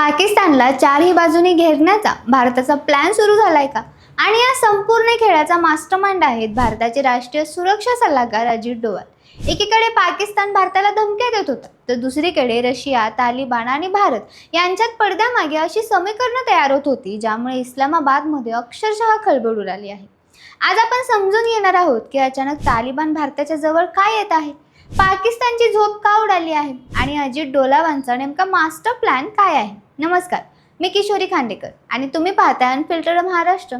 पाकिस्तानला चारही बाजूनी घेरण्याचा भारताचा प्लॅन सुरू झालाय का? आणि या संपूर्ण खेळाचा मास्टरमाइंड आहेत भारताचे राष्ट्रीय सुरक्षा सल्लागार अजित डोवाल. एकीकडे पाकिस्तान भारताला धमक्या देत होता, तर दुसरीकडे रशिया, तालिबान आणि भारत यांच्यात पडद्यामागे अशी समीकरणं तयार होत होती, ज्यामुळे इस्लामाबादमध्ये अक्षरशः खळबळ उडाली आहे. आज आपण समजून घेणार आहोत की अचानक तालिबान भारताच्या जवळ काय येत आहे, पाकिस्तानची झोप का उडाली आहे आणि अजित डोवालांचा नेमका मास्टर प्लॅन काय आहे. नमस्कार, मी किशोरी खांडेकर आणि तुम्ही पाहताय अनफिल्टर्ड महाराष्ट्र.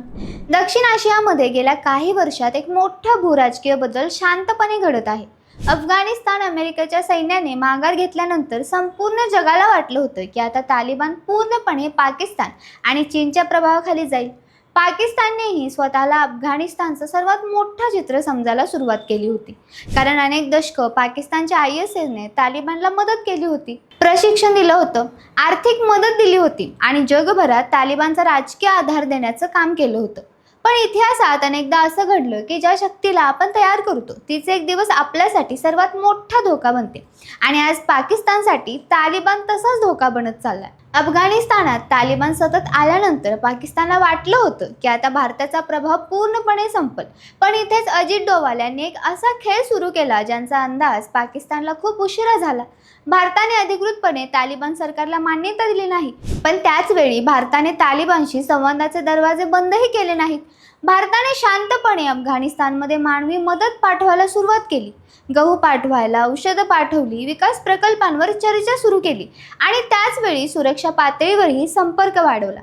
दक्षिण आशियामध्ये गेल्या काही वर्षात एक मोठा भूराजकीय बदल शांतपणे घडत आहे. अफगाणिस्तान अमेरिकेच्या सैन्याने माघार घेतल्यानंतर संपूर्ण जगाला वाटलं होतं की आता तालिबान पूर्णपणे पाकिस्तान आणि चीनच्या प्रभावाखाली जाईल. पाकिस्ताननेही स्वतःला अफगाणिस्तानचं सर्वात मोठं चित्र समजायला सुरुवात केली होती, कारण अनेक दशकं पाकिस्तानच्या ISISने तालिबानला मदत केली होती, प्रशिक्षण दिलं होतं, आर्थिक मदत दिली होती आणि जगभरात तालिबानचा राजकीय आधार देण्याचं काम केलं होतं. पण इतिहासात अनेकदा असं घडलं की ज्या शक्तीला आपण तयार करतो तीच एक दिवस आपल्यासाठी सर्वात मोठा धोका बनते. आणि आज पाकिस्तानसाठी तालिबान तसाच धोका बनत चाललाय. अफगाणिस्तानात तालिबान सतत आल्यानंतर पाकिस्तानला वाटलं होतं की आता भारताचा प्रभाव पूर्णपणे संपल. पण इथेच अजित डोवाल यांनी एक असा खेळ सुरू केला ज्यांचा अंदाज पाकिस्तानला खूप उशिरा झाला. भारताने अधिकृतपणे तालिबान सरकारला मान्यता दिली नाही, पण त्याच वेळी भारताने तालिबानशी संवादाचे दरवाजे बंदही केले नाहीत. भारताने शांतपणे अफगाणिस्तानमध्ये मानवी मदत पाठवायला सुरुवात केली, गहू पाठवायला, औषधं पाठवली, विकास प्रकल्पांवर चर्चा सुरू केली आणि त्याच वेळी सुरक्षा पातळीवरही संपर्क वाढवला.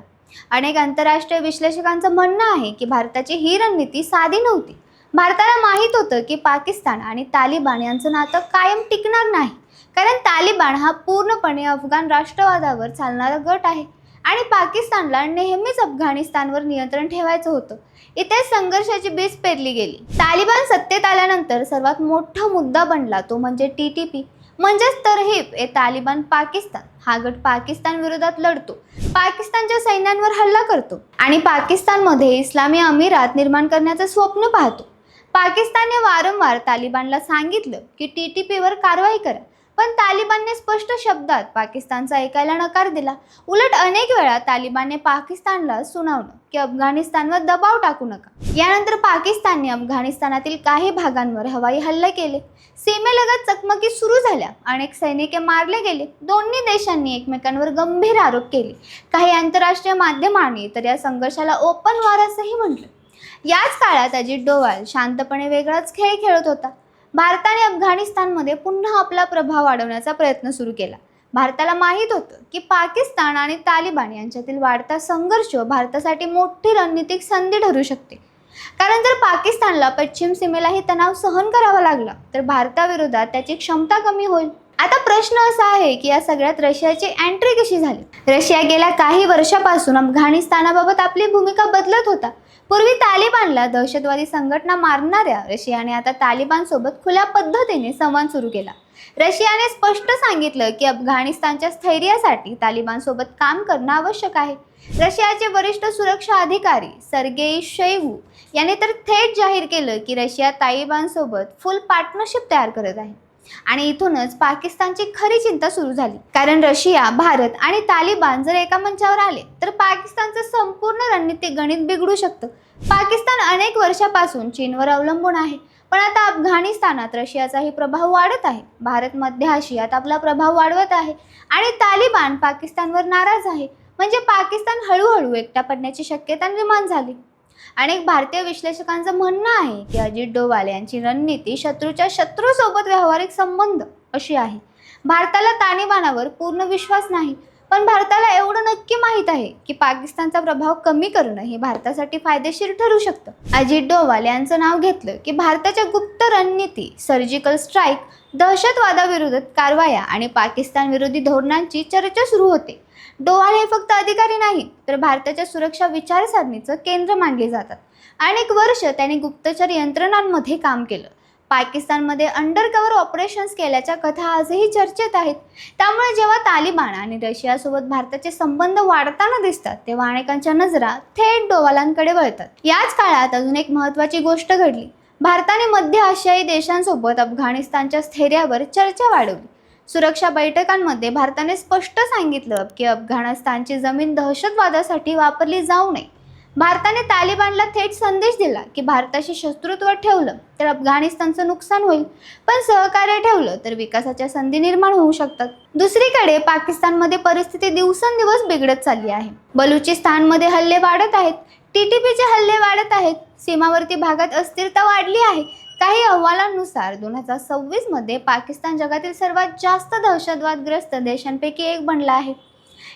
अनेक आंतरराष्ट्रीय विश्लेषकांचं म्हणणं आहे की भारताची ही रणनीती साधी नव्हती. भारताला माहीत होतं की पाकिस्तान आणि तालिबान यांचं नातं कायम टिकणार नाही, कारण तालिबान हा पूर्णपणे अफगाण राष्ट्रवादावर चालणारा गट आहे आणि पाकिस्तानला नेहमीच अफगाणिस्तानवर नियंत्रण ठेवायचं होतं. इथे संघर्षाची बीज पेरली गेली. तालिबान सत्तेत आल्यानंतर सर्वात मोठा मुद्दा बनला तो म्हणजे TTP, म्हणजेच तरहीब-ए-तालिबान पाकिस्तान. हा गट पाकिस्तान विरोधात लढतो, पाकिस्तानच्या सैन्यांवर हल्ला करतो आणि पाकिस्तानमध्ये इस्लामी अमिरात निर्माण करण्याचं स्वप्न पाहतो. पाकिस्तानने वारंवार तालिबानला सांगितलं की TTPवर कारवाई करा, पण तालिबानने स्पष्ट शब्दात पाकिस्तानचा ऐकायला नकार दिला. उलट अनेक वेळा तालिबानने पाकिस्तानला सुनावलं की अफगाणिस्तानवर दबाव टाकू नका. यानंतर पाकिस्तानने अफगाणिस्तानातील काही भागांवर हवाई हल्ले केले. सीमेलगत चकमकी सुरू झाल्या, अनेक सैनिक मारले गेले. दोन्ही देशांनी एकमेकांवर गंभीर आरोप केले. काही आंतरराष्ट्रीय माध्यमांनी तर या संघर्षाला ओपन वॉर असंही म्हटलं. याच काळात अजित डोवाल शांतपणे वेगळाच खेळ खेळत होता. भारताने अफगाणिस्तानमध्ये पुन्हा आपला प्रभाव वाढवण्याचा प्रयत्न सुरू केला. भारताला माहीत होतं की पाकिस्तान आणि तालिबान यांच्यातील वाढता संघर्ष भारतासाठी मोठी रणनीतिक संधी ठरू शकते, कारण जर पाकिस्तानला पश्चिम सीमेलाही तणाव सहन करावा लागला तर भारताविरोधात त्याची क्षमता कमी होईल. आता प्रश्न असा आहे की या सगळ्यात रशियाची एंट्री कशी झाली. रशिया गेल्या काही वर्षापासून अफगाणिस्तानाबाबत आपली भूमिका बदलत होता. पूर्वी तालिबानला दहशतवादी संघटना मारणाऱ्या रशियाने आता तालिबानसोबत खुल्या पद्धतीने संवाद सुरू केला. रशियाने स्पष्ट सांगितलं की अफगाणिस्तानच्या स्थैर्यासाठी तालिबानसोबत काम करणं आवश्यक आहे. रशियाचे वरिष्ठ सुरक्षा अधिकारी सर्गेई शोइगू यांनी तर थेट जाहीर केलं की रशिया तालिबानसोबत फुल पार्टनरशिप तयार करत आहे. आणि इथूनच पाकिस्तानची खरी चिंता सुरू झाली, कारण रशिया, भारत आणि तालिबान जर एका मंचावर आले तर पाकिस्तानचं संपूर्ण रणनीतिक गणित बिघडू शकतं. पाकिस्तान अनेक वर्षापासून चीनवर अवलंबून आहे, पण आता अफगाणिस्तानात रशियाचाही प्रभाव वाढत आहे. भारत मध्य आशियात आपला प्रभाव वाढवत आहे आणि तालिबान पाकिस्तानवर नाराज आहे. म्हणजे पाकिस्तान हळूहळू एकटा पडण्याची शक्यता निर्माण झाली. अनेक भारतीय विश्लेषकांचं म्हणणं आहे की अजित डोवाल यांची रणनीती शत्रूच्या शत्रूसोबत व्यावहारिक संबंध अशी आहे. भारताला तालिबानावर पूर्ण विश्वास नाही, पण भारताला एवढं नक्की माहीत आहे की पाकिस्तानचा प्रभाव कमी करणं हे भारतासाठी फायदेशीर ठरू शकतं. अजित डोवाल यांचं नाव घेतलं की भारताच्या गुप्त रणनीती, सर्जिकल स्ट्राईक, दहशतवादाविरोधात कारवाया आणि पाकिस्तान विरोधी धोरणांची चर्चा सुरू होते. डोवाल हे फक्त अधिकारी नाही, तर भारताच्या सुरक्षा विचारसरणीचं केंद्र मानले जातात. अनेक वर्ष त्यांनी गुप्तचर यंत्रणांमध्ये काम केलं. पाकिस्तानमध्ये अंडरकव्हर ऑपरेशन्स केल्याच्या कथा आजही चर्चेत आहेत. त्यामुळे जेव्हा तालिबान आणि रशियासोबत भारताचे संबंध वाढताना दिसतात तेव्हा अनेकांच्या नजरा थेट डोवालांकडे वळतात. याच काळात अजून एक महत्त्वाची गोष्ट घडली. भारताने मध्य आशियाई देशांसोबत अफगाणिस्तानच्या स्थैर्यावर चर्चा वाढवली. सुरक्षा बैठकांमध्ये भारताने स्पष्ट सांगितलं की अफगाणिस्तानची जमीन दहशतवादासाठी वापरली जाऊ नये. भारताने तालिबानला थेट संदेश दिला की भारताशी शत्रुत्व ठेवलं तर अफगाणिस्तानचं नुकसान होईल, पण सहकार्य ठेवलं तर विकासाच्या संधी निर्माण होऊ शकतात. दुसरीकडे पाकिस्तानमध्ये परिस्थिती दिवसेंदिवस बिघडत चालली आहे. बलुचिस्तानमध्ये हल्ले वाढत आहेत, TTPचे हल्ले वाढत आहेत, सीमावर्ती भागात अस्थिरता वाढली आहे. काही अहवालांनुसार 2026 मध्ये पाकिस्तान जगातील सर्वात जास्त दहशतवादग्रस्त देशांपैकी एक बनला आहे.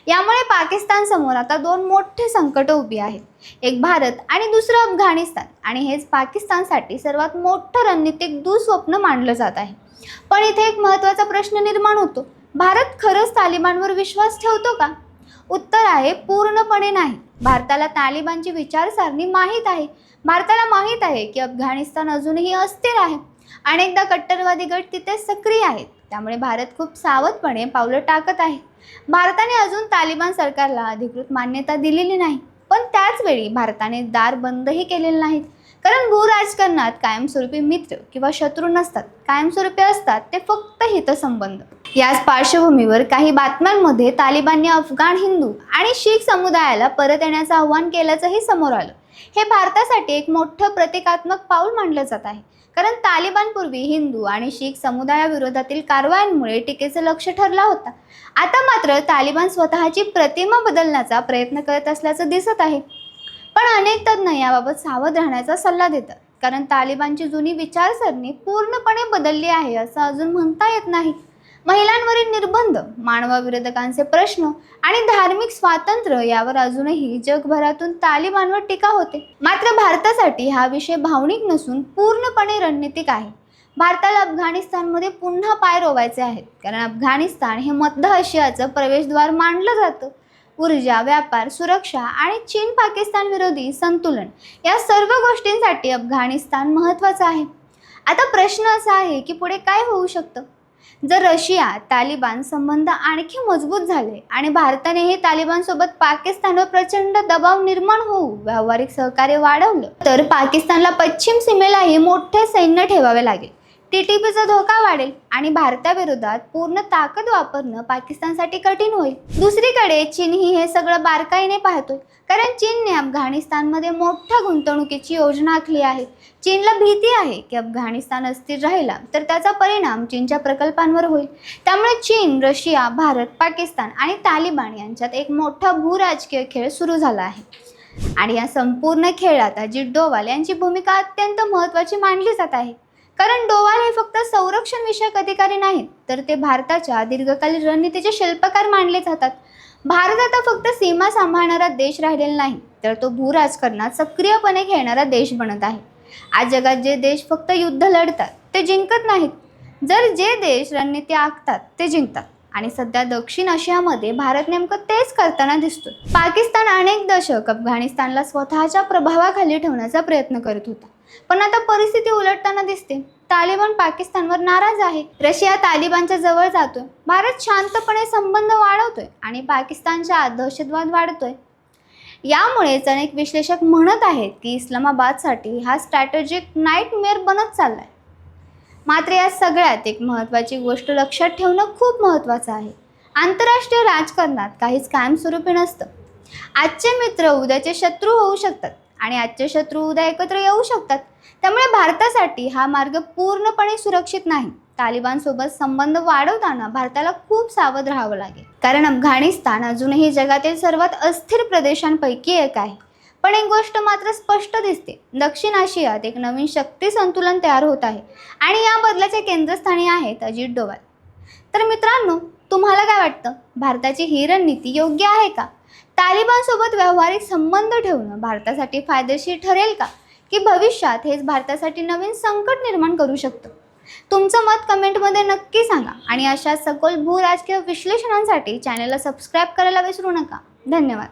यामुळे पाकिस्तान समोर आता दोन मोठे संकट उभी आहेत, एक भारत आणि दुसरं अफगाणिस्तान, आणि हेच पाकिस्तानसाठी सर्वात मोठं रणनीतिक दुःस्वप्न मानलं जात आहे. पण इथे एक महत्त्वाचा प्रश्न निर्माण होतो, भारत खरंच तालिबानवर विश्वास ठेवतो का? उत्तर आहे पूर्णपणे नाही. भारताला तालिबानची विचारसरणी माहीत आहे. भारताला माहीत आहे की अफगाणिस्तान अजूनही अस्थिर आहे. अनेकदा कट्टरवादी गट तिथे सक्रिय आहेत. त्यामुळे भारत खूप सावधपणे पावलं टाकत आहे. भारताने अजून तालिबान सरकारला अधिकृत मान्यता दिलेली नाही, पण त्याच वेळी भारताने दार बंदही केलेले नाहीत. कारण भूराजकारणात कायमस्वरूपी मित्र किंवा शत्रू नसतात, कायमस्वरूपी असतात ते फक्त हितसंबंध. याच पार्श्वभूमीवर काही बातम्यांमध्ये तालिबानने अफगाण हिंदू आणि शीख समुदायाला परत येण्याचं आवाहन केल्याचंही समोर आलं. हे भारतासाठी एक मोठं प्रतिकात्मक पाऊल मानलं जात आहे. कारण तालिबानपूर्वी हिंदू आणि शीख समुदायाविरोधातील कारवायांमुळे टीकेचं लक्ष ठरला होता. आता मात्र तालिबान स्वतःची प्रतिमा बदलण्याचा प्रयत्न करत असल्याचं दिसत आहे. पण अनेक तज्ज्ञ याबाबत सावध राहण्याचा सल्ला देतात. कारण तालिबानची जुनी विचारसरणी पूर्णपणे बदलली आहे असं अजून म्हणता येत नाही. महिलांवरील निर्बंध, मानवाविरोधकांचे प्रश्न आणि धार्मिक स्वातंत्र्य यावर अजूनही जगभरातून तालिबानवर टीका होते. मात्र भारतासाठी हा विषय भावनिक नसून पूर्णपणे रणनीतिक आहे. भारताला अफगाणिस्तानमध्ये पुन्हा पाय रोवायचे आहेत. कारण अफगाणिस्तान हे मध्य आशियाचं प्रवेशद्वार मानलं जातं. ऊर्जा, व्यापार, सुरक्षा आणि चीन पाकिस्तान विरोधी संतुलन या सर्व गोष्टींसाठी अफगाणिस्तान महत्त्वाचं आहे. आता प्रश्न असा आहे की पुढे काय होऊ शकतं? जर रशिया तालिबान संबंध आणखी मजबूत झाले आणि भारतानेही तालिबानसोबत पाकिस्तानवर प्रचंड दबाव निर्माण होऊ व्यावहारिक सहकार्य वाढवलं तर पाकिस्तानला पश्चिम सीमेलाही मोठे सैन्य ठेवावे लागेल. TTPचा धोका वाढेल आणि भारताविरोधात पूर्ण ताकद वापरणं पाकिस्तानसाठी कठीण होईल. दुसरीकडे चीनही हे सगळं बारकाईने पाहतोय. कारण चीनने अफगाणिस्तानमध्ये मोठ्या गुंतवणुकीची योजना आखली आहे. चीनला भीती आहे की अफगाणिस्तान अस्थिर राहिला तर त्याचा परिणाम चीनच्या प्रकल्पांवर होईल. त्यामुळे चीन, रशिया, भारत, पाकिस्तान आणि तालिबान यांच्यात एक मोठा भूराजकीय खेळ सुरू झाला आहे. आणि या संपूर्ण खेळात अजित डोवाल यांची भूमिका अत्यंत महत्त्वाची मानली जात आहे. कारण डोवाल हे फक्त संरक्षण विषयक अधिकारी नाहीत, तर ते भारताच्या दीर्घकालीन रणनीतीचे शिल्पकार मानले जातात. भारत आता फक्त सीमा सांभाळणारा देश राहिलेला नाही, तर तो भूराजकारणात सक्रियपणे खेळणारा देश बनत आहे. आज जगात जे देश फक्त युद्ध लढतात ते जिंकत नाहीत, जर जे देश रणनीती आखतात ते जिंकतात. आणि सध्या दक्षिण आशियामध्ये भारत नेमकं तेच करताना दिसतो. पाकिस्तान अनेक दशक अफगाणिस्तानला स्वतःच्या प्रभावाखाली ठेवण्याचा प्रयत्न करत होता, पण आता परिस्थिती उलटताना दिसते. तालिबान पाकिस्तानवर नाराज आहे, रशिया तालिबानच्या जवळ जातोय, भारत शांतपणे संबंध वाढवतोय आणि पाकिस्तानच्या दहशतवाद वाढतोय. यामुळेच अनेक विश्लेषक म्हणत आहेत की इस्लामाबादसाठी हा स्ट्रॅटेजिक नाईटमेअर बनत चाललाय. मात्र या सगळ्यात एक महत्त्वाची गोष्ट लक्षात ठेवणं खूप महत्त्वाचं आहे. आंतरराष्ट्रीय राजकारणात काहीच कायमस्वरूपी नसतं. आजचे मित्र उद्याचे शत्रू होऊ शकतात आणि आजचे शत्रू उद्या एकत्र येऊ शकतात. त्यामुळे भारतासाठी हा मार्ग पूर्णपणे सुरक्षित नाही. तालिबानसोबत संबंध वाढवताना भारताला खूप सावध राहावं लागेल. कारण अफगाणिस्तान अजूनही जगातील सर्वात अस्थिर प्रदेशांपैकी एक आहे. पण एक गोष्ट मात्र स्पष्ट दिसते, दक्षिण आशियात एक नवीन शक्ती संतुलन तयार होत आहे आणि या बदलाच्या केंद्रस्थानी आहेत अजित डोवाल. तर मित्रांनो, तुम्हाला काय वाटतं? भारताची ही रणनीती योग्य आहे का? तालिबानसोबत व्यावहारिक संबंध ठेवणं भारतासाठी फायदेशीर ठरेल का? की भविष्यात हेच भारतासाठी नवीन संकट निर्माण करू शकतं? तुमचं मत कमेंटमध्ये नक्की सांगा आणि अशा सखोल भूराजकीय विश्लेषणांसाठी चॅनलला सबस्क्राईब करायला विसरू नका. धन्यवाद.